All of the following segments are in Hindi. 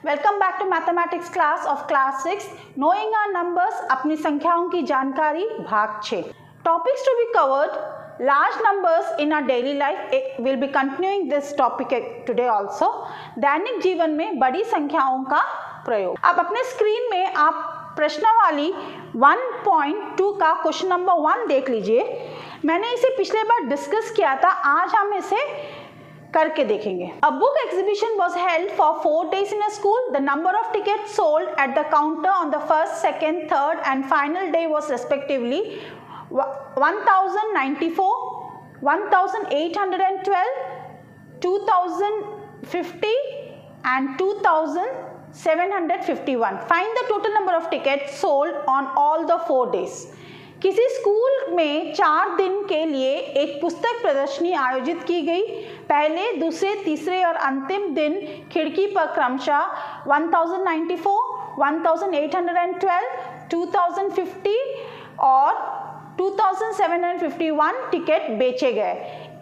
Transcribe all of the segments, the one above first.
Welcome back to mathematics class of class 6 knowing our numbers अपनी संख्याओं की जानकारी भाग 6 topics to be covered large numbers in our daily life will be continuing this topic today also दैनिक जीवन में बड़ी संख्याओं का प्रयोग। अब अपने स्क्रीन में आप प्रश्नावली 1.2 का क्वेश्चन नंबर 1 देख लीजिए। मैंने इसे पिछले बार डिस्कस किया था, आज हम इसे करके देखेंगे। A book exhibition was held for 4 days in a school. The number of tickets sold at the counter on the first, second, third and final day was respectively 1094, 1812, 2050 and 2751. Find the total number of tickets sold on all the 4 days. किसी स्कूल में 4 दिन के लिए एक पुस्तक प्रदर्शनी आयोजित की गई। पहले, दूसरे, तीसरे और अंतिम दिन खिड़की पर क्रमशः 1094, 1812, 2050 और 2751 टिकट बेचे गए।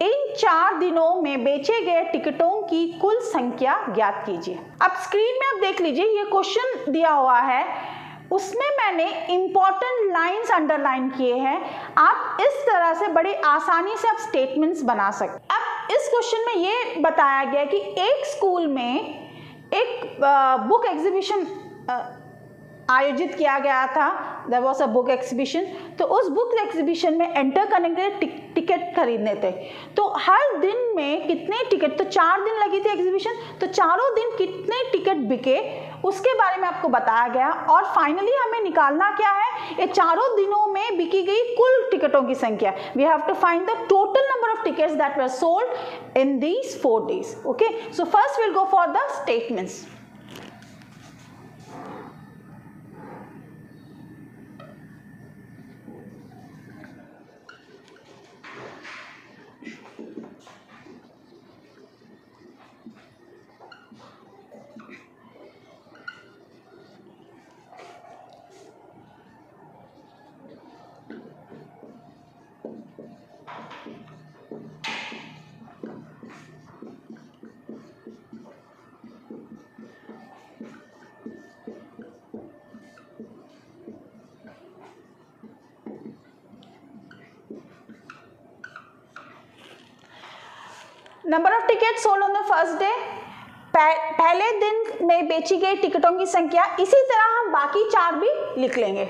इन 4 दिनों में बेचे गए टिकटों की कुल संख्या ज्ञात कीजिए। अब स्क्रीन में आप देख लीजिए, ये क्वेश्चन दिया हुआ है, उसमें मैंने इंपॉर्टेंट लाइंस अंडरलाइन किए हैं। आप इस तरह से बड़ी आसानी से आप स्टेटमेंट्स बना सकते। अब इस क्वेश्चन में ये बताया गया कि एक स्कूल में एक बुक एग्जीबिशन आयोजित किया गया था। There was a book exhibition. तो उस बुक एग्जीबिशन में एंटर करने के लिए टिकट खरीदने थे। तो हर दिन में कितने टिकट, तो 4 दिन लगी थी एग्जीबिशन, तो चारों दिन कितने टिकट बिके उसके बारे में आपको बताया गया। और फाइनली हमें निकालना क्या है, ये चारों दिनों में बिकी गई कुल टिकटों की संख्या। We have to find the total number of tickets that were sold in these 4 days. Okay, so first will go for the statements. Number of ticket sold on the first day, पहले दिन में बेची गई टिकटों की संख्या। इसी तरह हम बाकी 4 भी लिख लेंगे।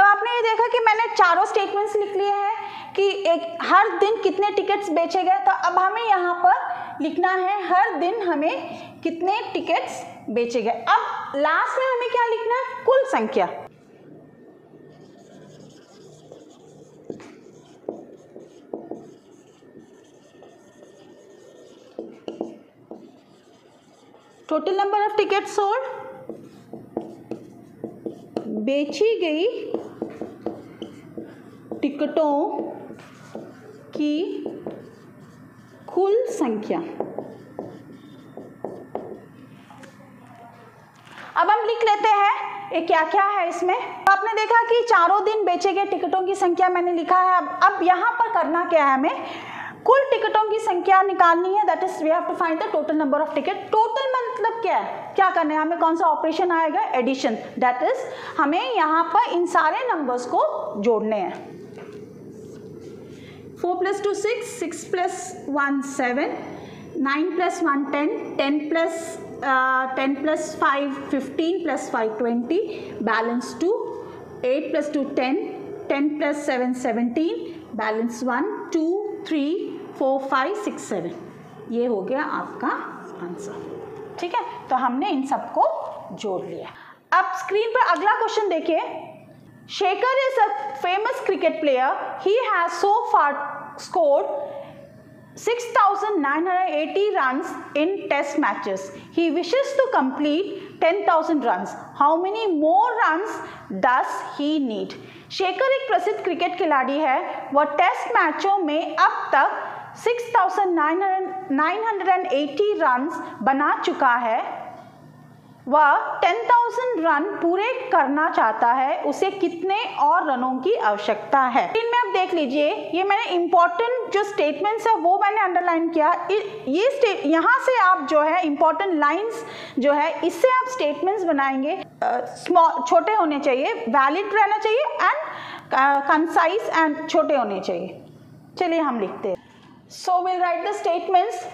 आपने ये देखा कि मैंने चारों स्टेटमेंट्स लिख लिए हैं कि हर दिन कितने टिकट्स बेचे गए। तो अब हमें यहाँ पर लिखना है हर दिन हमें कितने टिकट्स बेचे गए। अब लास्ट में हमें क्या लिखना है, कुल संख्या। Total number of ticket sold, बेची गई टिकटों की कुल संख्या। अब हम लिख लेते हैं ये क्या क्या है इसमें। आपने देखा कि चारों दिन बेचे गए टिकटों की संख्या मैंने लिखा है। अब यहाँ पर करना क्या है, हमें कुल टिकटों की संख्या निकालनी है। That is we have to find the total number of ticket. Total मतलब क्या है, क्या करना है हमें, कौन सा ऑपरेशन आएगा, एडिशन। दैट इज हमें यहाँ पर इन सारे नंबर्स को जोड़ने हैं। 4 + 2 6, 6 + 1 7, 9 + 1 10, 10 + 5 15 + 5 20, बैलेंस 2, 8 + 2 10, 10 + 7 17, बैलेंस 1 2 3 4 5 6 7। ये हो गया आपका आंसर। ठीक है, तो हमने इन सबको जोड़ लिया। अब स्क्रीन पर अगला क्वेश्चन देखिए। Shekhar is a famous cricket player. He has so far scored 6,980 runs in test matches. He wishes to complete 10,000 runs. How many more runs does he need? Shekhar एक प्रसिद्ध क्रिकेट खिलाड़ी है, वह टेस्ट मैचों में अब तक 6,980 रन्स बना चुका है। वह 10,000 रन पूरे करना चाहता है, उसे कितने और रनों की आवश्यकता है? स्क्रीन में आप देख लीजिए, ये मैंने इंपॉर्टेंट जो स्टेटमेंट्स है वो मैंने अंडरलाइन किया। ये यहाँ से आप जो है इंपॉर्टेंट लाइंस जो है इससे आप स्टेटमेंट्स बनाएंगे। स्मॉल छोटे होने चाहिए, वैलिड रहना चाहिए एंड कंसाइज एंड छोटे होने चाहिए। चलिए हम लिखते हैं। So will write the statements.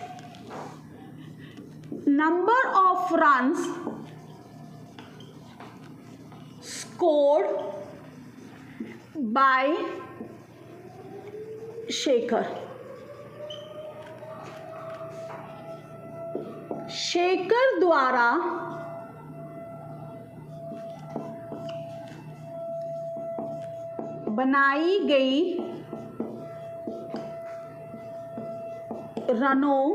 Number of runs scored by Shekhar. Shekhar द्वारा बनाई गई रनों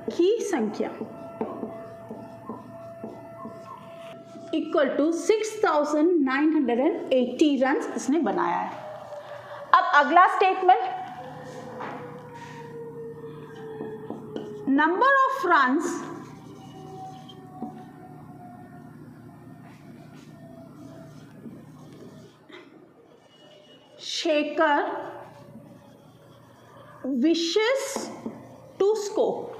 की संख्या इक्वल टू 6,980 रन इसने बनाया है। अब अगला statement, number of runs Shekhar wishes to score.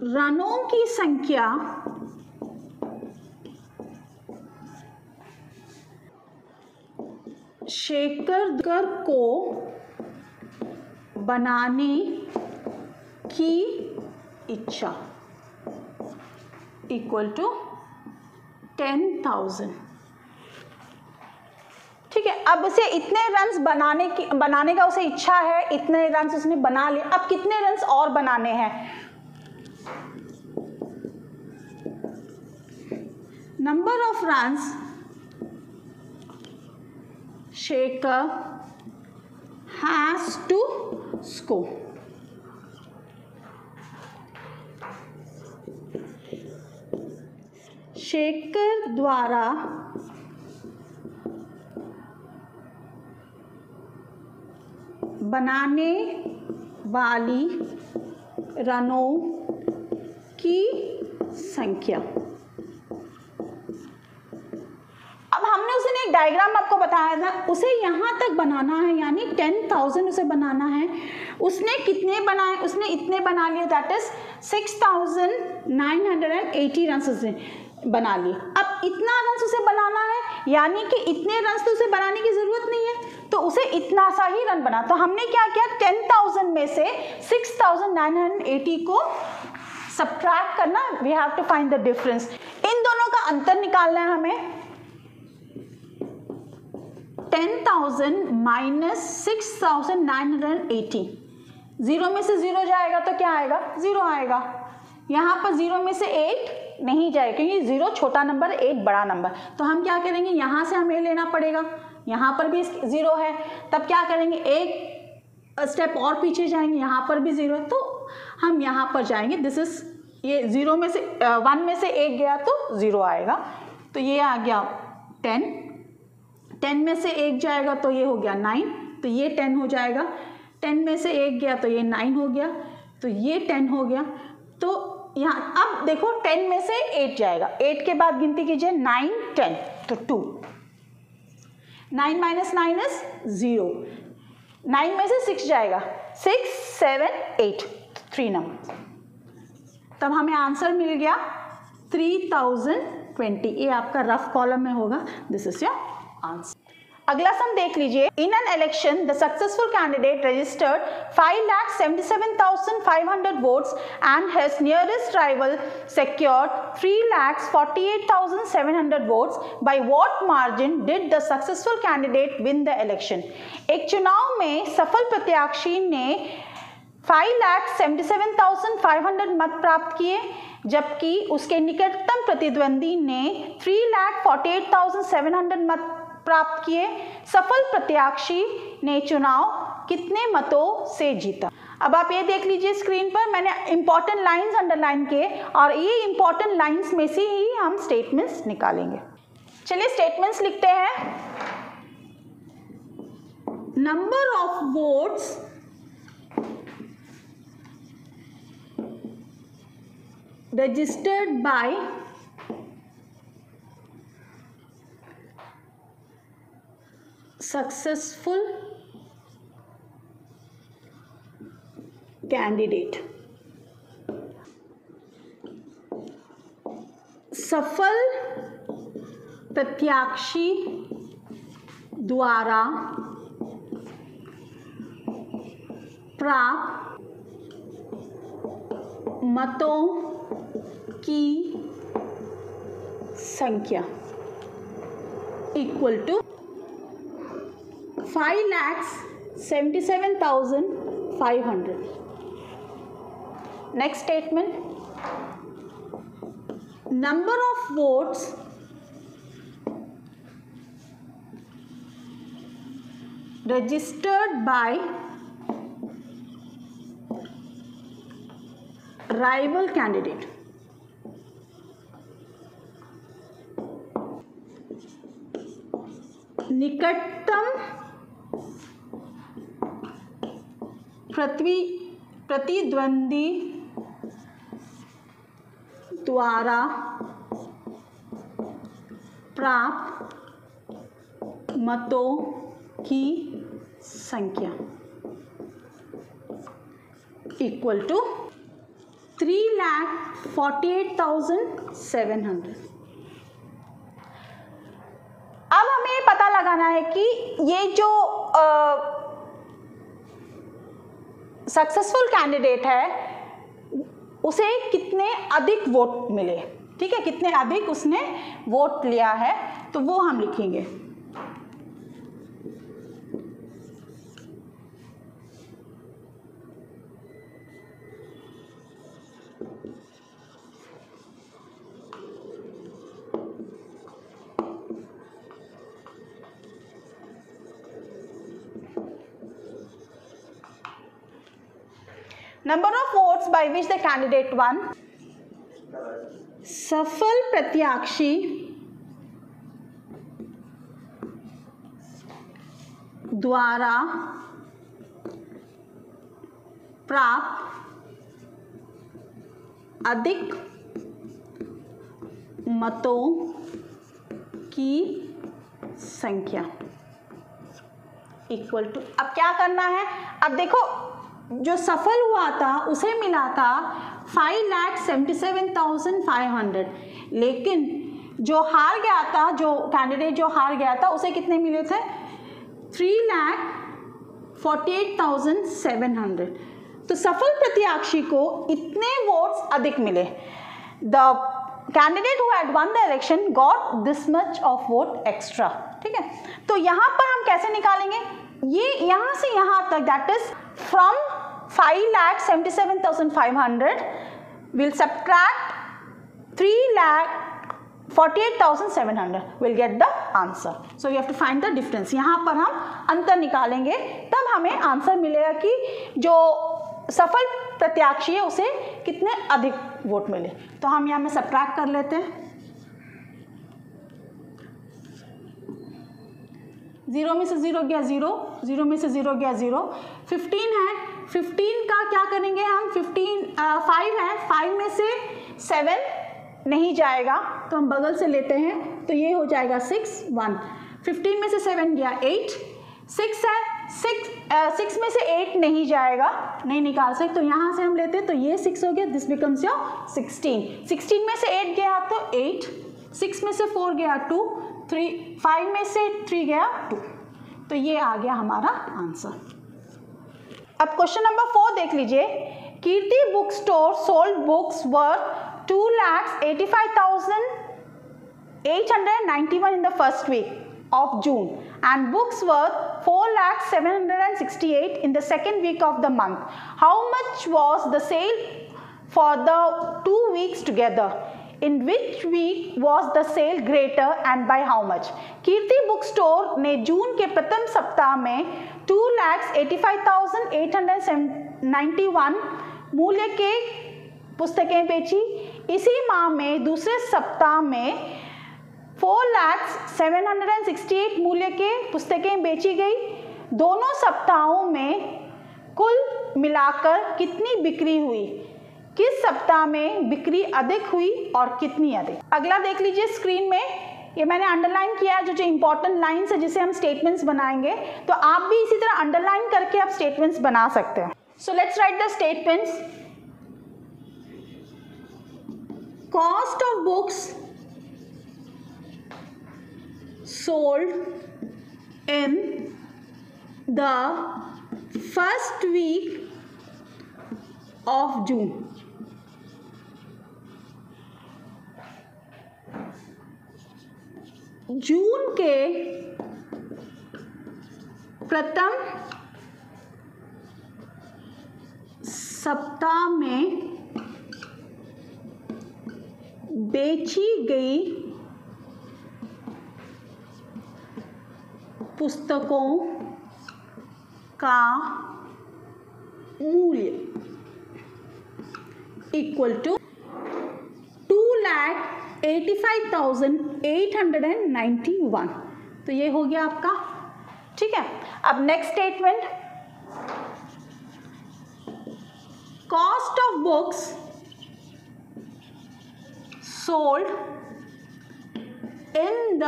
रनों की संख्या शेखर को बनाने की इच्छा इक्वल टू 10,000। ठीक है, अब उसे इतने रन्स बनाने का उसे इच्छा है, इतने रन्स उसने बना लिए। अब कितने रन्स और बनाने हैं? Number of runs Shekhar has to score. Shekhar द्वारा बनाने वाली रनों की संख्या। अब हमने उसे एक डायग्राम आपको बताया था, उसे यहाँ तक बनाना है, यानी 10,000 उसे बनाना है। उसने कितने बनाए? उसने इतने बना लिए, दैट इज 6,980 रन उसने बना लिए। अब इतना रन उसे बनाना है, यानी कि इतने रन तो उसे बनाने की जरूरत नहीं है, तो उसे इतना सा ही रन बना। तो हमने क्या किया, 10,000 में से 6,980 को सब्ट्रैक्ट करना, we have to find the difference. इन दोनों का अंतर निकालना है हमें। 10,000 माइनस 6,980, 0 में से 0 जाएगा तो क्या आएगा? 0 आएगा। यहाँ पर 0 में से 8 नहीं जाएगा, क्योंकि 0 छोटा नंबर, 8 बड़ा नंबर। तो हम क्या करेंगे, यहाँ से हमें लेना पड़ेगा। यहाँ पर भी 0 है, तब क्या करेंगे, एक स्टेप और पीछे जाएंगे, यहाँ पर भी 0 है, तो हम यहाँ पर जाएंगे। दिस इज, ये 0 में से 1 में से 1 गया तो 0 आएगा, तो ये आ गया 10। 10 में से 1 जाएगा तो ये हो गया 9, तो ये 10 हो जाएगा। 10 में से 1 गया तो ये 9 हो गया, तो ये 10 हो गया। तो यहाँ अब देखो 10 में से 8 जाएगा, 8 के बाद गिनती कीजिए, 9 10 तो 2। 9 माइनस 9 इज 0। 9 में से 6 जाएगा, 6 7 8, 3 नंबर। तब हमें आंसर मिल गया 3020। ये आपका रफ कॉलम में होगा, दिस इज योर आंसर। अगला सम देख लीजिए। In an election the successful candidate registered 5,77,500 votes and his nearest rival secured 3,48,700 votes. By what margin did the successful candidate win the election? एक चुनाव में सफल प्रत्याशी ने 5,77,500 मत प्राप्त किए, जबकि उसके निकटतम प्रतिद्वंदी ने 3,48,700 मत प्राप्त किए। सफल प्रत्याशी ने चुनाव कितने मतों से जीता? अब आप ये देख लीजिए स्क्रीन पर मैंने इंपॉर्टेंट लाइंस अंडरलाइन किए और ये इंपॉर्टेंट लाइंस में से ही हम स्टेटमेंट्स निकालेंगे। चलिए स्टेटमेंट्स लिखते हैं। Number of votes registered bye successful candidate. सफल प्रत्याशी द्वारा प्राप्त मतों की संख्या equal to 5,77,500। Next statement, number of votes registered by rival candidate निकटतम प्रतिद्वंदी द्वारा प्राप्त मतों की संख्या इक्वल टू 3,48,700। अब हमें पता लगाना है कि ये जो सक्सेसफुल कैंडिडेट है उसे कितने अधिक वोट मिले। ठीक है, कितने अधिक उसने वोट लिया है तो वो हम लिखेंगे। Number of votes by which the candidate won। सफल प्रत्याशी द्वारा प्राप्त अधिक मतों की संख्या इक्वल टू। अब क्या करना है, अब देखो जो सफल हुआ था उसे मिला था 5,77,500, लेकिन जो हार गया था, जो कैंडिडेट जो हार गया था उसे कितने मिले थे 3,48,700। तो सफल प्रत्याशी को इतने वोट्स अधिक मिले। The candidate who had one the election got this much of vote extra. ठीक है, तो यहाँ पर हम कैसे निकालेंगे, ये यहाँ से यहाँ तक, that is from 5,77,500 we'll subtract 3,48,700 we'll get the answer. So we have to find the difference। यहाँ पर हम अंतर निकालेंगे तब हमें आंसर मिलेगा कि जो सफल प्रत्याशी है उसे कितने अधिक वोट मिले। तो हम यहाँ में सब्ट्रैक्ट कर लेते हैं। 0 में से 0 गया 0, 0 में से 0 गया 0, 15 है, 15 का क्या करेंगे हम, 5 है, 5 में से 7 नहीं जाएगा तो हम बगल से लेते हैं, तो ये हो जाएगा 6 1। 15 में से 7 गया 8, 6 है, 6 में से 8 नहीं जाएगा, नहीं निकाल सकते, तो यहाँ से हम लेते हैं, तो ये 6 हो गया, दिस बिकम्स योर 16। 16 में से 8 गया तो 8, 6 में से 4 गया 2, 5 में से 3 गया 2, तो ये आ गया हमारा आंसर। अब क्वेश्चन नंबर 4 देख लीजिए। Kirti book store sold books worth 2,85,891 in the first week of June and books worth 4,768 in the second week of the month. How much was the sale for the 2 weeks together? In which week was the sale greater and by how much? Kirti book store ने जून के प्रथम सप्ताह में 2,85,871 91 मूल्य के पुस्तकें बेची। इसी माह में दूसरे सप्ताह में 4,768 मूल्य के पुस्तकें बेची गई। दोनों सप्ताहों में कुल मिलाकर कितनी बिक्री हुई? किस सप्ताह में बिक्री अधिक हुई और कितनी अधिक? अगला देख लीजिए स्क्रीन में, ये मैंने अंडरलाइन किया है जो इंपॉर्टेंट लाइन्स है जिसे हम स्टेटमेंट्स बनाएंगे। तो आप भी इसी तरह अंडरलाइन करके आप स्टेटमेंट्स बना सकते हैं। So let's write the statements. Cost of books sold in the first week of June. जून के प्रथम सप्ताह में बेची गई पुस्तकों का मूल्य इक्वल टू 2,85,891। तो ये हो गया आपका, ठीक है। अब next statement, cost of books sold in the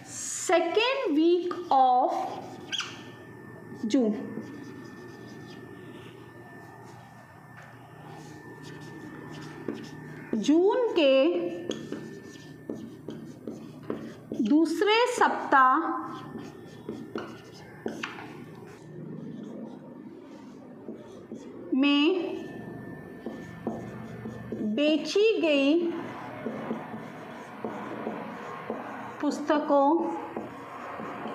second week of June. June के दूसरे सप्ताह में बेची गई पुस्तकों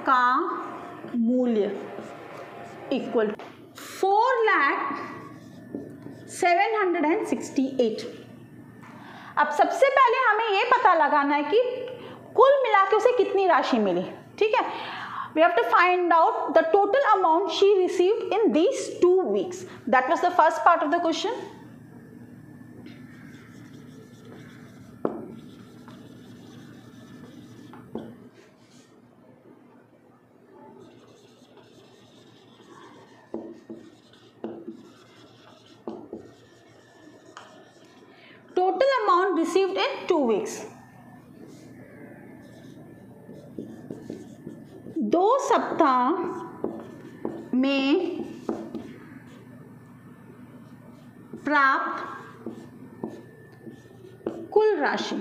का मूल्य इक्वल 4,768। अब सबसे पहले हमें ये पता लगाना है कि कुल मिला के उसे कितनी राशि मिली, ठीक है। We have to find out the total amount she received in these 2 weeks. That was the first part of the question. Total amount received in 2 weeks. 2 सप्ताह में प्राप्त कुल राशि।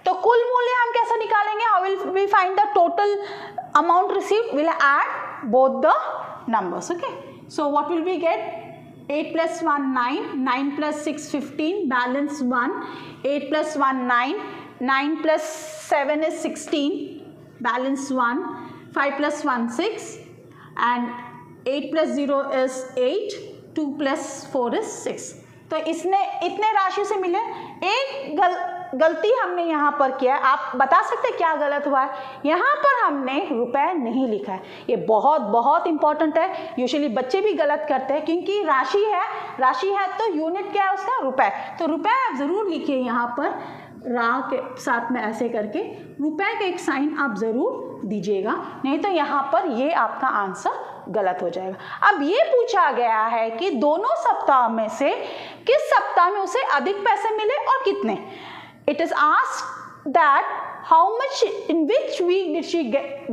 तो कुल मूल्य हम कैसे निकालेंगे? How will we find the total amount received? We'll add both the numbers. Okay. So what will we get? 8 plus 1 9, 9 plus 6 15, balance 1, 8 plus 1 9, 9 plus 7 is 16, balance 1, 5 plus 1 6, and 8 plus 0 is 8, 2 plus 4 is 6. तो इसने इतने राशि से मिले। एक गलती हमने यहाँ पर किया है, आप बता सकते क्या गलत हुआ है? यहाँ पर हमने रुपए नहीं लिखा है। ये बहुत बहुत इंपॉर्टेंट है। यूजुअली बच्चे भी गलत करते हैं क्योंकि राशि है तो यूनिट क्या है उसका? रुपए। तो रुपए आप ज़रूर लिखिए यहाँ पर, रा के साथ में ऐसे करके रुपए का एक साइन आप ज़रूर दीजिएगा, नहीं तो यहाँ पर ये आपका आंसर गलत हो जाएगा। अब ये पूछा गया है कि दोनों सप्ताह में से किस सप्ताह में उसे अधिक पैसे मिले और कितने। It is asked that how much in which week did she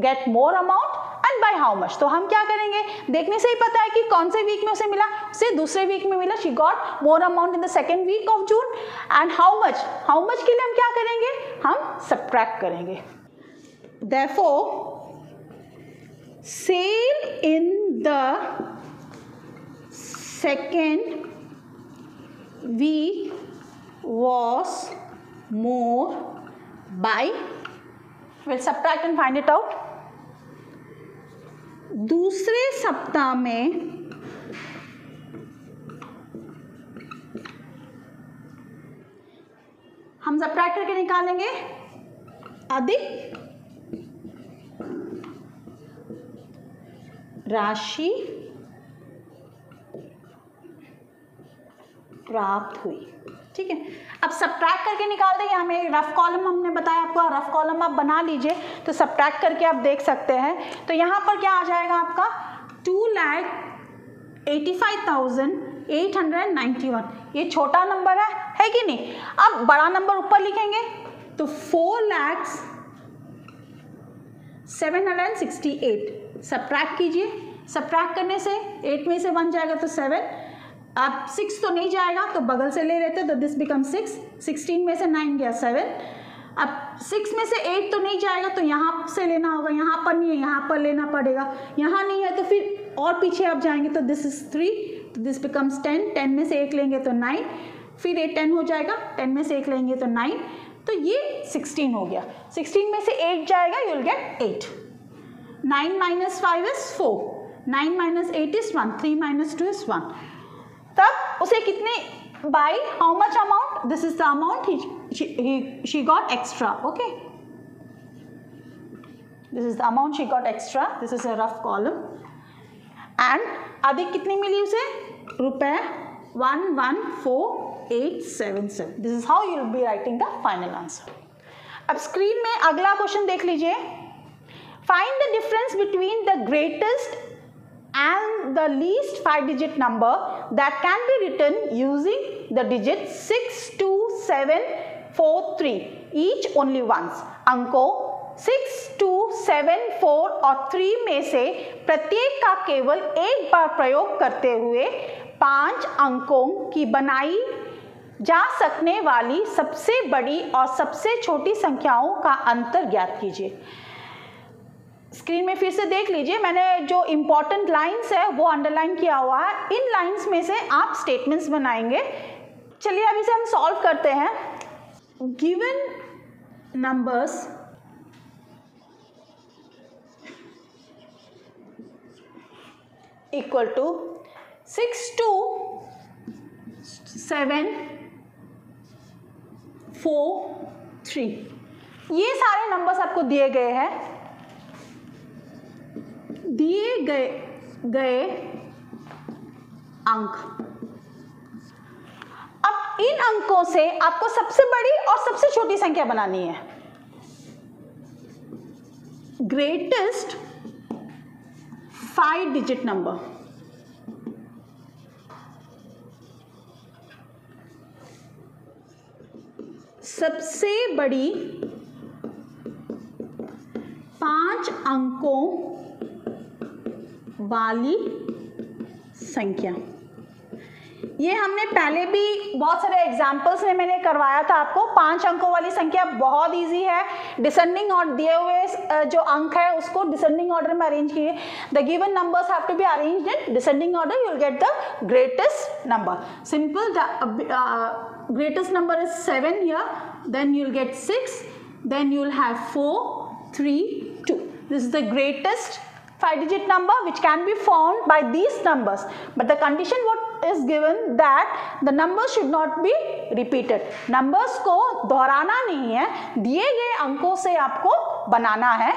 get more amount and by how much। तो हम क्या करेंगे? देखने से ही पता है कि कौन से वीक में उसे मिला, उसे दूसरे वीक में मिला। She got more amount in the second week of June and how much के लिए हम क्या करेंगे? हम subtract करेंगे। Therefore, sale in the second week was more by, we'll subtract and find it out। दूसरे सप्ताह में हम subtract करके निकालेंगे अधिक राशि प्राप्त हुई। ठीक है, अब सब्ट्रैक्ट करके निकाल दें। हमें रफ कॉलम हमने बताया आपको, रफ कॉलम आप बना लीजिए तो सब्ट्रैक्ट करके आप देख सकते हैं। तो यहाँ पर क्या आ जाएगा आपका 2,85,891। ये छोटा नंबर है कि नहीं। अब बड़ा नंबर ऊपर लिखेंगे तो 4,07,68। सब्ट्रैक्ट कीजिए, सब्ट्रैक्ट करने से 8 में से 1 जाएगा तो 7। अब 6 तो नहीं जाएगा तो बगल से ले लेते तो दिस बिकम 6। 16 में से 9 गया 7। अब 6 में से 8 तो नहीं जाएगा तो यहाँ से लेना होगा, यहाँ पर नहीं है, यहाँ पर लेना पड़ेगा। यहाँ नहीं है तो फिर और पीछे आप जाएंगे तो दिस इज 3, तो दिस बिकम्स 10। 10 में से 1 लेंगे तो 9, फिर 8 10 हो जाएगा। 10 में से 1 लेंगे तो 9, तो ये 16 हो गया। 16 में से 8 जाएगा, you will gate 8। 9 minus 5 is 4, 9 minus 8 is 1, 3 minus 2 is 1। तब उसे कितने by how much amount? This is the amount she got extra. Okay, this is the amount she got extra. This is a rough column. And अधिक कितनी मिली उसे? रुपए 114,877. This is how you will be writing the final answer. अब स्क्रीन में अगला क्वेश्चन देख लीजिए। Find the difference between the greatest and the least 5-digit number that can be written using the digits 6, 2, 7, 4, 3 each only once। अंकों 6, 2, 7, 4 और 3 में से प्रत्येक का केवल एक बार प्रयोग करते हुए 5 अंकों की बनाई जा सकने वाली सबसे बड़ी और सबसे छोटी संख्याओं का अंतर ज्ञात कीजिए। स्क्रीन में फिर से देख लीजिए, मैंने जो इंपॉर्टेंट लाइंस है वो अंडरलाइन किया हुआ है। इन लाइंस में से आप स्टेटमेंट्स बनाएंगे। चलिए अब इसे हम सॉल्व करते हैं। Given numbers equal to 6, 2, 7, 4, 3। ये सारे नंबर्स आपको दिए गए हैं। दिए गए अंक, अब इन अंकों से आपको सबसे बड़ी और सबसे छोटी संख्या बनानी है। ग्रेटेस्ट 5-digit नंबर, सबसे बड़ी 5 अंकों वाली संख्या। ये हमने पहले भी बहुत सारे एग्जाम्पल्स में मैंने करवाया था आपको। 5 अंकों वाली संख्या बहुत इजी है। डिसेंडिंग ऑर्डर दिए हुए जो अंक है उसको डिसेंडिंग ऑर्डर में अरेंज कीजिए। The given numbers have to be arranged in descending order, you will get the greatest number. Simple, the greatest number is 7 here, then you will get 6, then you will have 4, 3, 2. This is the greatest 5-digit number which can be found by these numbers, but the condition what is given that the numbers should not be repeated. numbers को दोहराना नहीं है, दिए गए अंकों से आपको बनाना है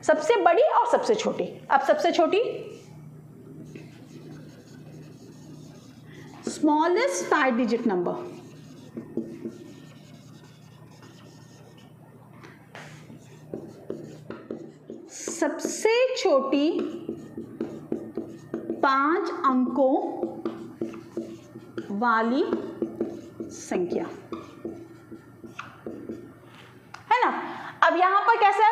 सबसे बड़ी और सबसे छोटी। अब सबसे छोटी smallest 5-digit number, सबसे छोटी 5 अंकों वाली संख्या है ना। अब यहाँ पर कैसे,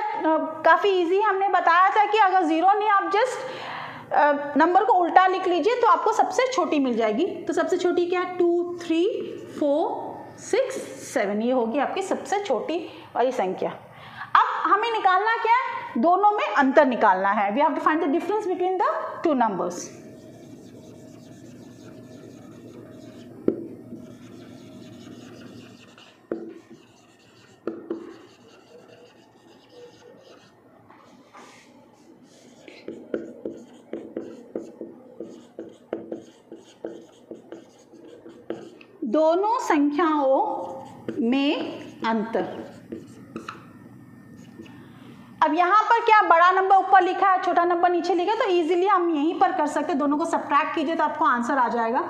काफी इजी हमने बताया था कि अगर 0 नहीं, आप जस्ट नंबर को उल्टा लिख लीजिए तो आपको सबसे छोटी मिल जाएगी। तो सबसे छोटी क्या है? 2, 3, 4, 6, 7। ये होगी आपकी सबसे छोटी वाली संख्या। अब हमें निकालना क्या है? दोनों में अंतर निकालना है। We have to find the difference between the 2 numbers. दोनों संख्याओं में अंतर। अब यहाँ पर क्या बड़ा नंबर ऊपर लिखा है, छोटा नंबर नीचे लिखा है, तो इजीली हम यहीं पर कर सकते हैं, दोनों को सब्ट्रैक्ट कीजिए तो आपको आंसर आ जाएगा।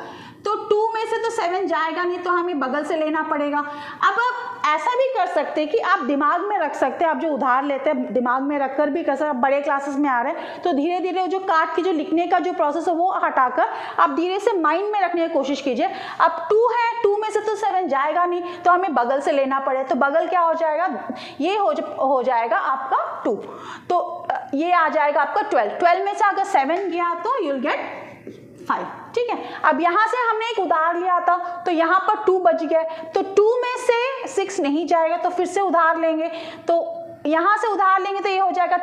तो 2 में से तो 7 जाएगा नहीं, तो हमें बगल से लेना पड़ेगा। अब आप ऐसा भी कर सकते हैं कि आप दिमाग में रख सकते हैं, आप जो उधार लेते हैं दिमाग में रखकर भी कर सकते हैं। बड़े क्लासेस में आ रहे हैं तो धीरे धीरे जो काट के जो लिखने का जो प्रोसेस है वो हटाकर आप धीरे से माइंड में रखने की कोशिश कीजिए। अब 2 है, 2 में से तो 7 जाएगा नहीं, तो हमें बगल से लेना पड़े, तो बगल क्या हो जाएगा, ये हो जाएगा आपका 2, तो ये आ जाएगा आपका 12। 12 में से अगर 7 गया तो यू विल गेट 5, ठीक है। अब यहाँ से हमने एक उधार लिया था तो यहाँ पर 2 बच गया, तो 2 में से 6 नहीं जाएगा तो फिर से उधार लेंगे, तो यहाँ से उधार लेंगे तो ये हो जाएगा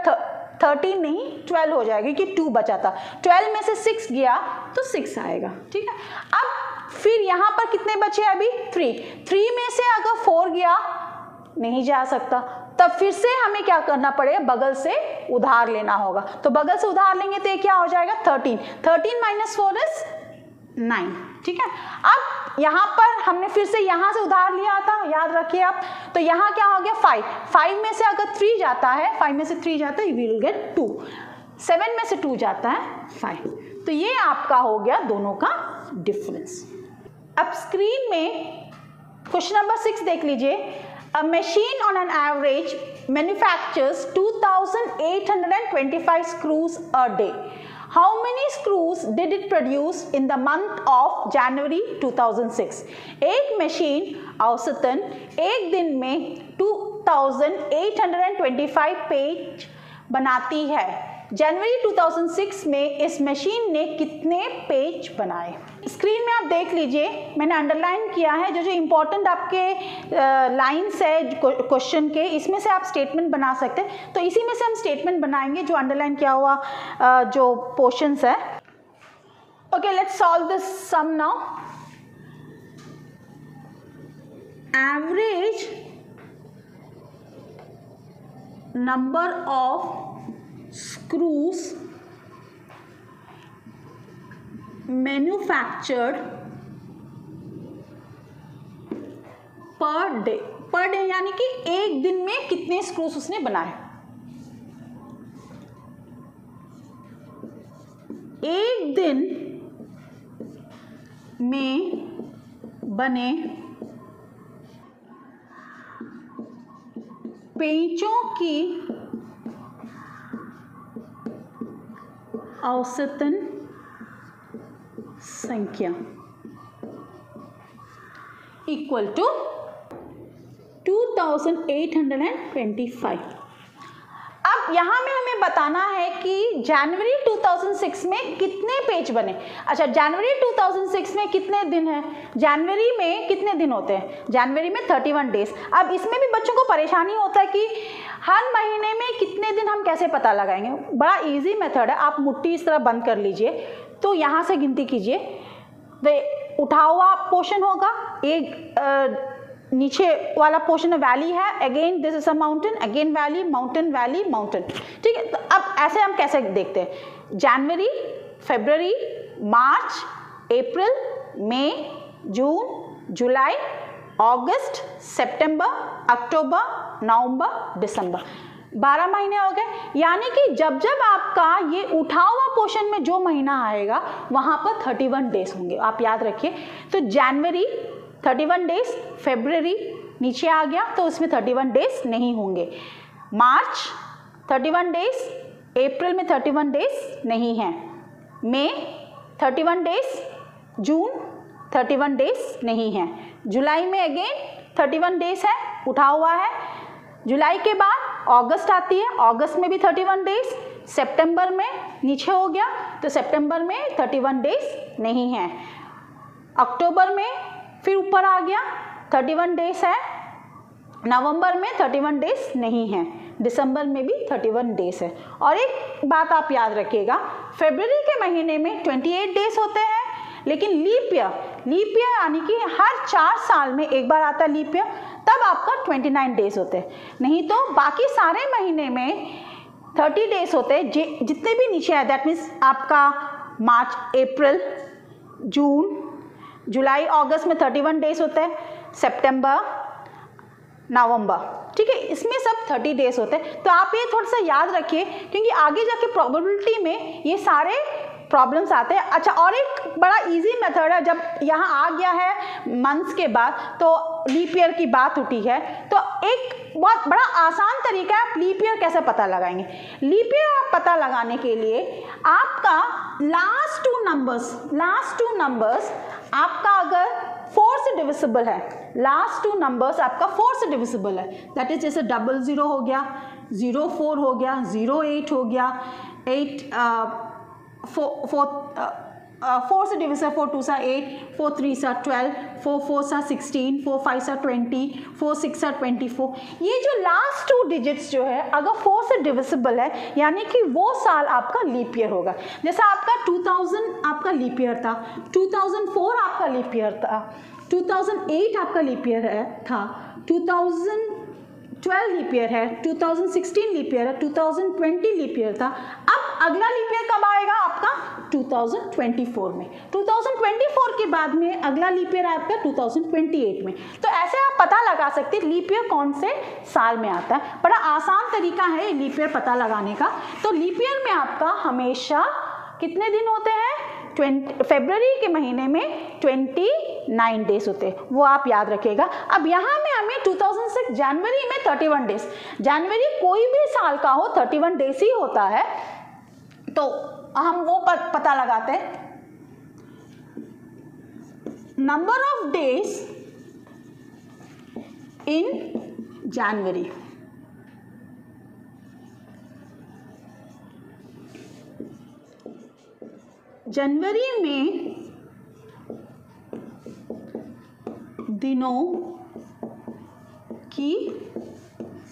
13 नहीं 12 हो जाएगा, क्योंकि 2 बचा था। 12 में से 6 गया तो 6 आएगा, ठीक है। अब फिर यहाँ पर कितने बचे अभी 3 में से अगर 4 गया नहीं जा सकता, तब फिर से हमें क्या करना पड़ेगा, बगल से उधार लेना होगा। तो बगल से उधार लेंगे तो ये क्या हो जाएगा 13 माइनस 4 इज 9, ठीक है। अब यहाँ पर हमने फिर से यहाँ से उधार लिया था, याद रखिए आप, तो यहाँ क्या हो गया 5 में से अगर 3 जाता है, 5 में से 3 जाता है, यू विल गेट 2। 7 में से 2 जाता है 5, तो ये आपका हो गया दोनों का डिफरेंस। अब स्क्रीन में क्वेश्चन नंबर 6 देख लीजिए। A machine on an average manufactures 2,825 screws a day. How many screws did it produce in the month of January 2006? एक मशीन औसतन एक दिन में 2,825 पेज बनाती है। जनवरी 2006 में इस मशीन ने कितने पेज बनाए? स्क्रीन में आप देख लीजिए, मैंने अंडरलाइन किया है जो इम्पोर्टेंट आपके लाइन्स है क्वेश्चन के, इसमें से आप स्टेटमेंट बना सकते हैं। तो इसी में से हम स्टेटमेंट बनाएंगे जो अंडरलाइन किया हुआ जो पोर्शंस है। Okay, let's solve this sum now. Average number of screws manufactured per day यानी कि एक दिन में कितने स्क्रूज उसने बनाए। एक दिन में बने पेंचों की औसतन संख्या इक्वल टू 2,825। अब यहाँ में हमें बताना है कि जनवरी 2006 में कितने पेज बने। अच्छा, जनवरी 2006 में कितने दिन हैं? जनवरी में कितने दिन होते हैं? जनवरी में 31 डेज। अब इसमें भी बच्चों को परेशानी होता है कि हर महीने में कितने दिन हम कैसे पता लगाएंगे। बड़ा इजी मेथड है, आप मुट्ठी इस तरह बंद कर लीजिए, तो यहाँ से गिनती कीजिए, तो उठा हुआ पोर्शन होगा, एक नीचे वाला पोर्शन वैली है, again this is a mountain, again valley, mountain, valley, mountain, ठीक है। तो अब ऐसे हम कैसे देखते हैं, जनवरी, फरवरी, मार्च, अप्रैल, मई, जून, जुलाई, अगस्त, सितंबर, अक्टूबर, नवंबर, दिसंबर, 12 महीने हो गए। यानी कि जब जब आपका ये उठा हुआ पोर्शन में जो महीना आएगा वहां पर 31 डेज होंगे, आप याद रखिए। तो जनवरी 31 डेज, फरवरी नीचे आ गया तो उसमें 31 डेज नहीं होंगे, मार्च 31 डेज, अप्रैल में 31 डेज नहीं है, मई 31 डेज, जून 31 डेज नहीं है, जुलाई में अगेन 31 डेज है, उठा हुआ है। जुलाई के बाद अगस्त आती है, अगस्त में भी 31 डेज, सितंबर में नीचे हो गया तो सितंबर में 31 डेज नहीं है, अक्टूबर में फिर ऊपर आ गया 31 डेज है, नवंबर में 31 डेज नहीं है, दिसंबर में भी 31 डेज है। और एक बात आप याद रखिएगा, फरवरी के महीने में 28 डेज होते हैं, लेकिन लीप ईयर यानी कि हर 4 साल में एक बार आता है लीप ईयर, तब आपका 29 डेज होते हैं। नहीं तो बाकी सारे महीने में 30 डेज होते हैं, जितने भी नीचे आए, दैट मीन्स आपका मार्च, अप्रैल, जून, जुलाई, अगस्त में 31 डेज होते हैं, सितंबर, नवंबर, ठीक है, इसमें सब 30 डेज होते हैं। तो आप ये थोड़ा सा याद रखिए क्योंकि आगे जाके प्रोबेबिलिटी में ये सारे प्रॉब्लम्स आते हैं। अच्छा, और एक बड़ा इजी मेथड है, जब यहाँ आ गया है मंथ्स के बाद तो लीप ईयर की बात उठी है, तो एक बहुत बड़ा आसान तरीका है आप लीप ईयर कैसे पता लगाएंगे। लीप ईयर आप पता लगाने के लिए आपका लास्ट टू नंबर्स आपका अगर 4 से डिविजिबल है, लास्ट 2 नंबर्स आपका 4 से डिविजिबल है, दैट इज जैसे 00 हो गया, 04 हो गया, 08 हो गया, 4 से डिविजिबल 4 2 सा 8, 4 3 सा 12, 4 4 सा 16, 4 5 सा 20, 4 6 सा 24। ये जो लास्ट 2 डिजिट्स जो है अगर 4 से डिविजिबल है यानी कि वो साल आपका लीप ईयर होगा। जैसा आपका 2000 आपका लीप ईयर था, 2004 आपका लीप ईयर था, 2008 आपका लीप ईयर था, 2012 लीप ईयर है, 2016 लीप ईयर है, 2020 लीप ईयर था। अब अगला लीप ईयर कब आएगा आपका? 2024 में। 2024 के बाद में अगला लीप ईयर आपका 2028 में। तो ऐसे आप पता लगा सकते हैं लीप ईयर कौन से साल में आता है। बड़ा आसान तरीका है लीप ईयर पता लगाने का। तो लीप ईयर में आपका हमेशा कितने दिन होते हैं? फरवरी के महीने में 29 डेज होते हैं, वो आप याद रखिएगा। अब यहाँ में हमें 2006 जनवरी में 31 डेज, जनवरी कोई भी साल का हो 31 डेज ही होता है, तो हम वो पता लगाते हैं। नंबर ऑफ डेज इन जनवरी, जनवरी में दिनों की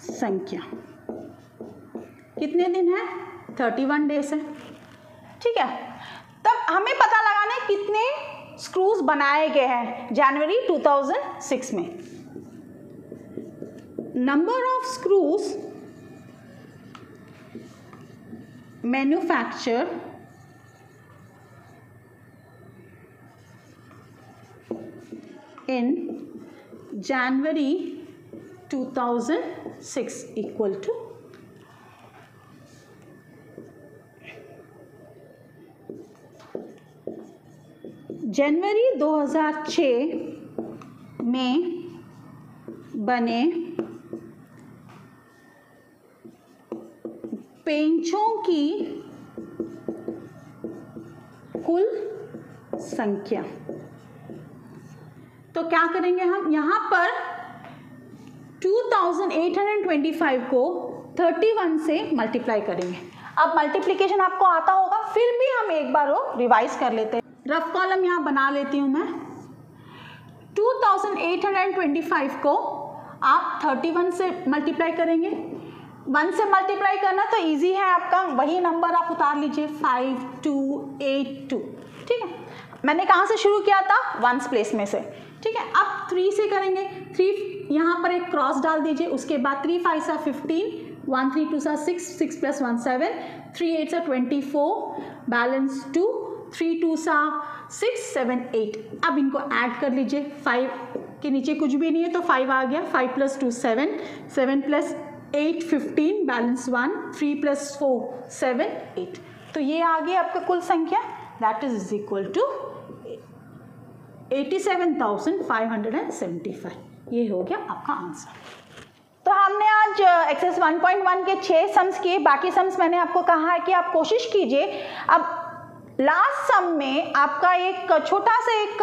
संख्या कितने दिन है? 31 डेज है, ठीक है। तब हमें पता लगाना है कितने स्क्रूज बनाए गए हैं जनवरी 2006 में। Number of screws manufacture in January 2006 equal to जनवरी 2006 में बने पेंचों की कुल संख्या। तो क्या करेंगे हम यहाँ पर 2825 को 31 से मल्टीप्लाई करेंगे। अब मल्टीप्लिकेशन आपको आता होगा, फिर भी हम एक बार वो रिवाइज कर लेते हैं। रफ कॉलम यहाँ बना लेती हूँ मैं। 2825 को आप 31 से मल्टीप्लाई करेंगे। 1 से मल्टीप्लाई करना तो इजी है आपका, वही नंबर आप उतार लीजिए 5282, ठीक है। मैंने कहाँ से शुरू किया था? 1s प्लेस में से, ठीक है। अब 3 से करेंगे, 3 यहाँ पर एक क्रॉस डाल दीजिए, उसके बाद 3 5 सा 15, 1 3 2 सा 6, 6 + 1 7, 3 8 सा 24, बैलेंस 2, 3 2 सा 6 7 8। अब इनको ऐड कर लीजिए, 5 के नीचे कुछ भी नहीं है तो 5 आ गया, 5 + 2 7, 7 + 8 15, बैलेंस 1, 3 + 4 7 8। तो ये आ गया आपका कुल संख्या, दैट इज इक्वल टू 87,575। ये हो गया आपका आंसर। तो हमने आज एक्सरसाइज 1.1 के 6 सम्स किए, बाकी सम्स मैंने आपको कहा है कि आप कोशिश कीजिए। अब लास्ट सम में आपका एक छोटा सा एक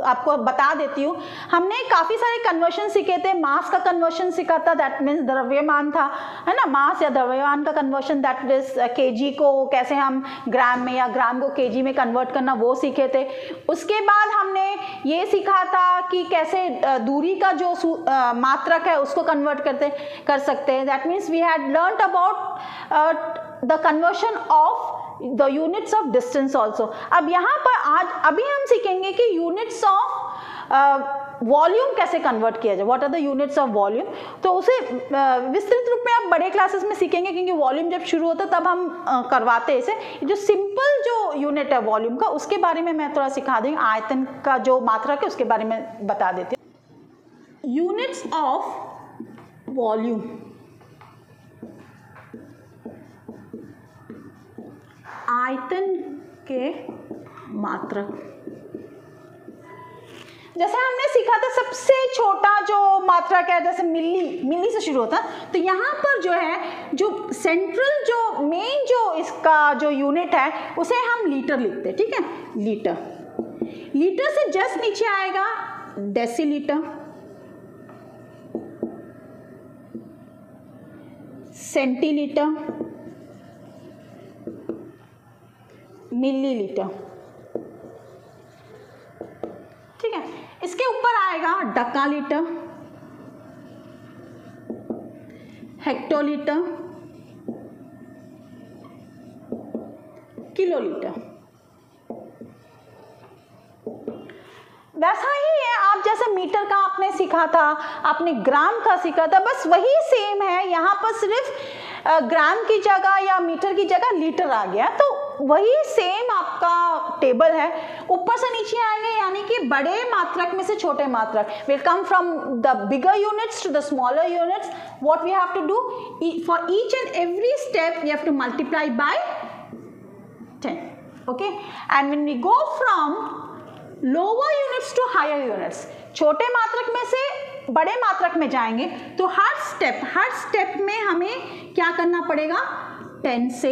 आपको बता देती हूँ। हमने काफ़ी सारे कन्वर्शन सीखे थे। मास का कन्वर्शन सीखा था, दैट मीन्स द्रव्यमान था, है ना, मास या द्रव्यमान का कन्वर्शन, दैट मीन्स केजी को कैसे हम ग्राम में या ग्राम को केजी में कन्वर्ट करना, वो सीखे थे। उसके बाद हमने ये सीखा था कि कैसे दूरी का जो मात्रक है उसको कन्वर्ट कर सकते हैं, that means we had learned about the conversion of the units of distance also. अब यहाँ पर अभी हम सीखेंगे कि यूनिट्स ऑफ वॉल्यूम कैसे कन्वर्ट किया जाए, what are the units of volume. तो उसे विस्तृत रूप में आप बड़े क्लासेस में सीखेंगे, क्योंकि वॉल्यूम जब शुरू होता है तब हम करवाते हैं इसे। जो सिंपल जो यूनिट है वॉल्यूम का, उसके बारे में मैं थोड़ा सिखा दूँगी। आयतन का जो मात्रक है उसके बारे में बता देती हूँ। यूनिट्स ऑफ वॉल्यूम, आयतन के मात्रक। जैसे हमने सीखा था सबसे छोटा जो मात्रक है जैसे मिली से शुरू होता है, तो यहाँ पर जो है जो सेंट्रल जो मेन जो इसका जो यूनिट है उसे हम लीटर लिखते हैं, ठीक है, लीटर। लीटर से जस्ट नीचे आएगा डेसीलीटर, सेंटीलीटर, मिलीलीटर, ठीक है। इसके ऊपर आएगा डकालीटर, हेक्टोलीटर, किलोलीटर। वैसा ही है, आप जैसे मीटर का आपने सीखा था, आपने ग्राम का सीखा था, बस वही सेम है। यहाँ पर सिर्फ ग्राम की जगह या मीटर की जगह लीटर आ गया, तो वही सेम आपका टेबल है। ऊपर से नीचे आएंगे, यानी कि बड़े मात्रक में से छोटे मात्रक। Will come from the bigger units to the smaller units. What we have to do for each and every step we have to multiply by 10, okay. And when we go from lower units to higher units, छोटे मात्रक में से बड़े मात्रक में जाएंगे, तो हर स्टेप में हमें क्या करना पड़ेगा, 10 से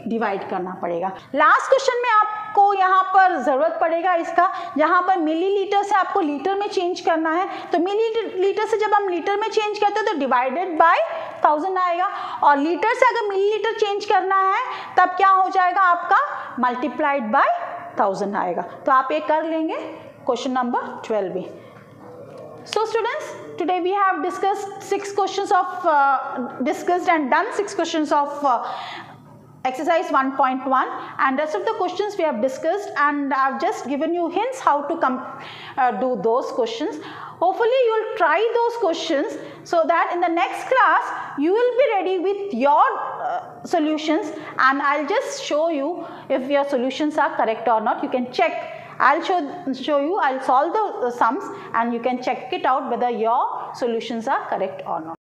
डिवाइड करना पड़ेगा। लास्ट क्वेश्चन में आपको यहाँ पर जरूरत पड़ेगा इसका, जहाँ पर मिलीलीटर से आपको लीटर में चेंज करना है। तो मिलीलीटर से जब हम लीटर में चेंज करते हैं तो डिवाइडेड बाय 1000 आएगा, और लीटर से अगर मिलीलीटर चेंज करना है तब क्या हो जाएगा आपका, मल्टीप्लाइड बाय 1000 आएगा। तो आप ये कर लेंगे क्वेश्चन नंबर 12 भी। So students, today we have discussed 6 questions of discussed and done 6 questions of exercise 1.1, and rest of the questions we have discussed, and I've just given you hints how to do those questions. Hopefully you will try those questions so that in the next class you will be ready with your solutions, and I'll just show you if your solutions are correct or not. You can check. I'll show you, I'll solve the sums and you can check it out whether your solutions are correct or not.